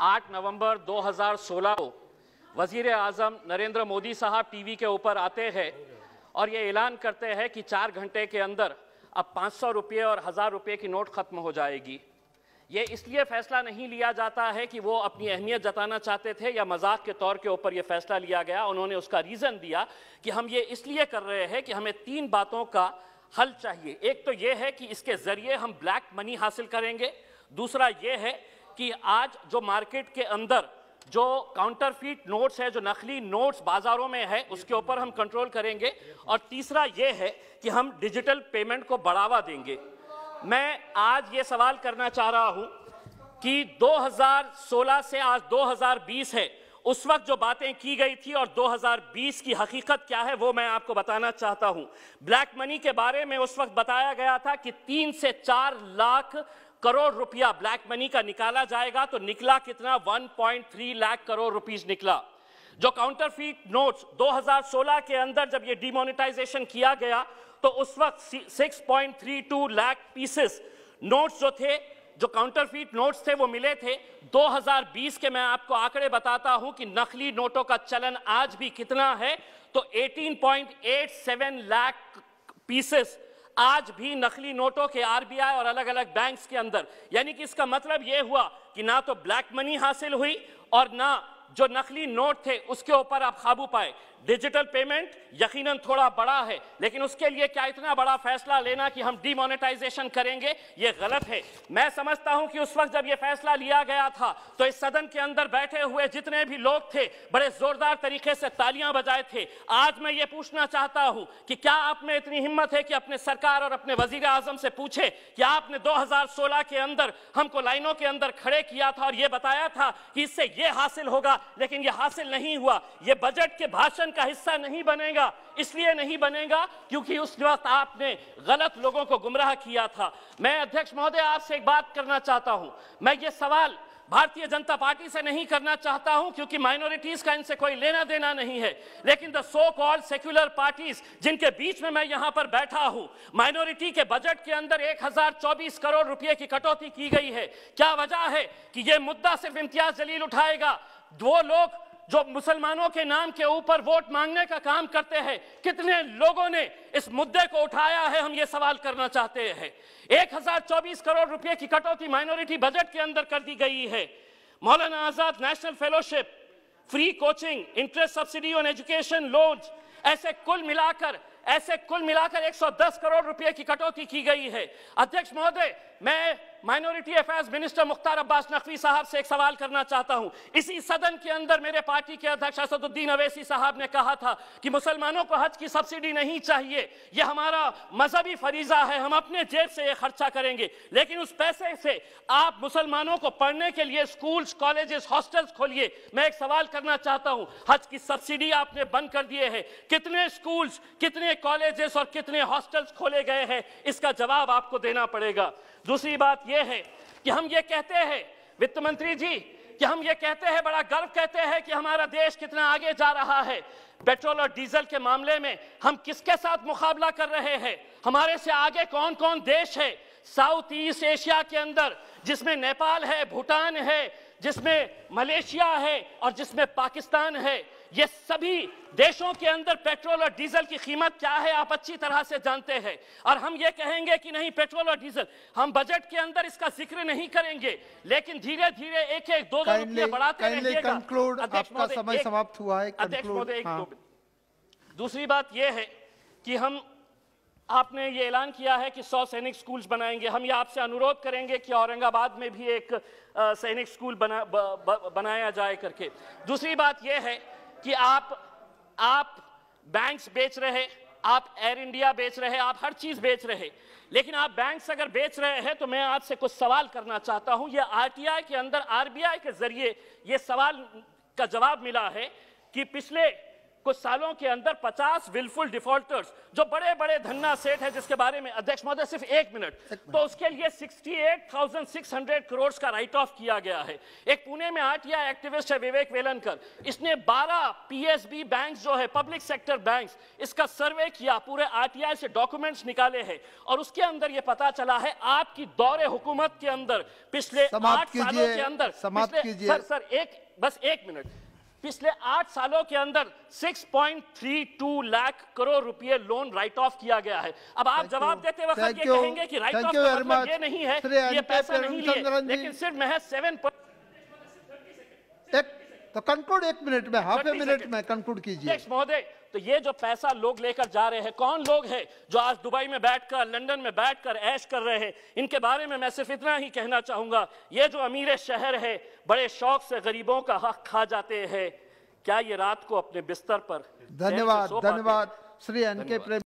8 नवंबर 2016 को वजीर आज़म नरेंद्र मोदी साहब टीवी के ऊपर आते हैं और ये ऐलान करते हैं कि 4 घंटे के अंदर अब 500 रुपये और 1000 रुपये की नोट खत्म हो जाएगी। ये इसलिए फैसला नहीं लिया जाता है कि वो अपनी अहमियत जताना चाहते थे या मजाक के तौर के ऊपर ये फैसला लिया गया। उन्होंने उसका रीज़न दिया कि हम ये इसलिए कर रहे हैं कि हमें 3 बातों का हल चाहिए। एक तो ये है कि इसके ज़रिए हम ब्लैक मनी हासिल करेंगे, दूसरा ये है कि आज जो मार्केट के अंदर जो काउंटरफीट नोट्स है, जो नकली नोट्स बाज़ारों में है, उसके ऊपर हम कंट्रोल करेंगे, और तीसरा ये है कि हम डिजिटल पेमेंट को बढ़ावा देंगे। मैं आज ये सवाल करना चाह रहा हूं कि 2016 से आज 2020 है, उस वक्त जो बातें की गई थी और 2020 की हकीकत क्या है वो मैं आपको बताना चाहता हूं। ब्लैक मनी के बारे में उस वक्त बताया गया था कि 3 से 4 लाख करोड़ रुपया ब्लैक मनी का निकाला जाएगा, तो निकला कितना? 1.3 लाख करोड़ रुपीस निकला। जो काउंटरफीट नोट्स 2016 के अंदर जब ये डिमोनेटाइजेशन किया गया तो उस वक्त 6.32 लाख पीसेस नोट्स जो थे, जो काउंटरफीट नोट्स थे, वो मिले थे। 2020 के मैं आपको आंकड़े बताता हूं कि नकली नोटों का चलन आज भी कितना है, तो 18.87 लाख पीसेस आज भी नकली नोटों के आरबीआई और अलग अलग बैंक्स के अंदर। यानी कि इसका मतलब यह हुआ कि ना तो ब्लैक मनी हासिल हुई और ना जो नकली नोट थे उसके ऊपर आप काबू पाए। डिजिटल पेमेंट यकीनन थोड़ा बड़ा है, लेकिन उसके लिए क्या इतना बड़ा फैसला लेना कि हम डिमोनेटाइजेशन करेंगे, ये गलत है। मैं समझता हूं कि उस वक्त जब ये फैसला लिया गया था तो इस सदन के अंदर बैठे हुए जितने भी लोग थे बड़े जोरदार तरीके से तालियां बजाए थे। आज मैं ये पूछना चाहता हूं कि क्या आप में इतनी हिम्मत है कि अपने सरकार और अपने वजीर आजम से पूछे कि आपने 2016 के अंदर हमको लाइनों के अंदर खड़े किया था और ये बताया था कि इससे ये हासिल होगा, लेकिन ये हासिल नहीं हुआ। ये बजट के भाषण का हिस्सा नहीं बनेगा, इसलिए नहीं बनेगा क्योंकि उस वक्त आपने गलत लोगों को गुमराह किया था। मैं अध्यक्ष महोदय आपसे एक बात करना चाहता हूं। मैं ये सवाल भारतीय जनता पार्टी से नहीं करना चाहता हूं क्योंकि माइनॉरिटीज का इनसे कोई लेना देना नहीं है, लेकिन the so called secular parties जिनके बीच में मैं यहां पर बैठा हूं, माइनॉरिटी के बजट के अंदर 1024 करोड़ रुपए की कटौती की गई है। क्या वजह है कि यह मुद्दा सिर्फ इम्तियाज जलील उठाएगा? वो लोग जो मुसलमानों के नाम के ऊपर वोट मांगने का काम करते हैं, कितने लोगों ने इस मुद्दे को उठाया है, हम ये सवाल करना चाहते हैं। 1024 करोड़ रुपए की कटौती माइनॉरिटी बजट के अंदर कर दी गई है। Maulana Azad national fellowship, free coaching, interest subsidy on education loans, ऐसे कुल मिलाकर 110 करोड़ रुपए की कटौती की गई है। अध्यक्ष महोदय, मैं minority affairs minister Mukhtar Abbas Naqvi साहब से एक सवाल करना चाहता हूं। इसी सदन के अंदर मेरे पार्टी के अध्यक्ष असदुद्दीन अवैसी साहब ने कहा था कि मुसलमानों को हज की सब्सिडी नहीं चाहिए, यह हमारा मजहबी फरीजा है, हम अपने जेब से यह खर्चा करेंगे। लेकिन उस पैसे से आप मुसलमानों को पढ़ने के लिए स्कूल्स, कॉलेजेस, हॉस्टल्स खोलिए। मैं एक सवाल करना चाहता हूं, हज की सब्सिडी आपने बंद कर दिए है, कितने स्कूल्स, कितने कॉलेजेस और कितने हॉस्टल्स खोले गए हैं? इसका जवाब आपको देना पड़ेगा। दूसरी बात यह है कि हम ये कहते हैं, वित्त मंत्री जी, कि हम ये कहते हैं, बड़ा गर्व कहते हैं कि हमारा देश कितना आगे जा रहा है। पेट्रोल और डीजल के मामले में हम किसके साथ मुकाबला कर रहे हैं? हमारे से आगे कौन कौन देश है साउथ ईस्ट एशिया के अंदर, जिसमें नेपाल है, भूटान है, जिसमें मलेशिया है और जिसमें पाकिस्तान है। ये सभी देशों के अंदर पेट्रोल और डीजल की कीमत क्या है आप अच्छी तरह से जानते हैं। और हम ये कहेंगे कि नहीं, पेट्रोल और डीजल हम बजट के अंदर इसका जिक्र नहीं करेंगे, लेकिन धीरे धीरे 1-1, 2-2 रुपये बढ़ाते रहिएगा। आपका समय समाप्त हुआ है। अध्यक्ष महोदय, दूसरी बात यह है कि आपने ये ऐलान किया है कि 100 सैनिक स्कूल्स बनाएंगे। हम ये आपसे अनुरोध करेंगे कि औरंगाबाद में भी एक सैनिक स्कूल बनाया जाए करके। दूसरी बात यह है कि आप बैंक्स बेच रहे, आप एयर इंडिया बेच रहे, आप हर चीज बेच रहे, लेकिन आप बैंक्स अगर बेच रहे हैं तो मैं आपसे कुछ सवाल करना चाहता हूं। ये आरटीआई के अंदर आरबीआई के जरिए ये सवाल का जवाब मिला है कि पिछले कुछ सालों के अंदर 50 विलफुल डिफॉल्टर्स जो बड़े बड़े धन्ना सेठ है, जिसके बारे में अध्यक्ष महोदय सिर्फ 1 मिनट, तो उसके लिए 68,600 करोड़ का राइट ऑफ किया गया है। एक पुणे में आरटीआई एक्टिविस्ट है विवेक वेलनकर, इसने 12 पीएसबी बैंक जो है पब्लिक सेक्टर बैंक्स, इसका सर्वे किया, पूरे आरटीआई से डॉक्यूमेंट्स निकाले हैं और उसके अंदर यह पता चला है आपकी दौरे हुकूमत के अंदर पिछले 8 सालों के अंदर, सर बस 1 मिनट, पिछले 8 सालों के अंदर 6.32 लाख करोड़ रुपए लोन राइट ऑफ किया गया है। अब आप जवाब देते वक्त ये कहेंगे कि राइट ऑफ का मतलब ये नहीं है ये पैसा नहीं लिए, लेकिन सिर्फ महज 7%। तो कंक्लूड 1 मिनट में, हाफ ए मिनट में कंक्लूड कीजिए महोदय। तो ये जो पैसा लोग लेकर जा रहे हैं, कौन लोग हैं जो आज दुबई में बैठकर, लंदन में बैठकर ऐश कर रहे हैं, इनके बारे में मैं सिर्फ इतना ही कहना चाहूंगा, ये जो अमीर शहर है बड़े शौक से गरीबों का हक खा जाते हैं, क्या ये रात को अपने बिस्तर पर? धन्यवाद, धन्यवाद श्री एन के प्रेम।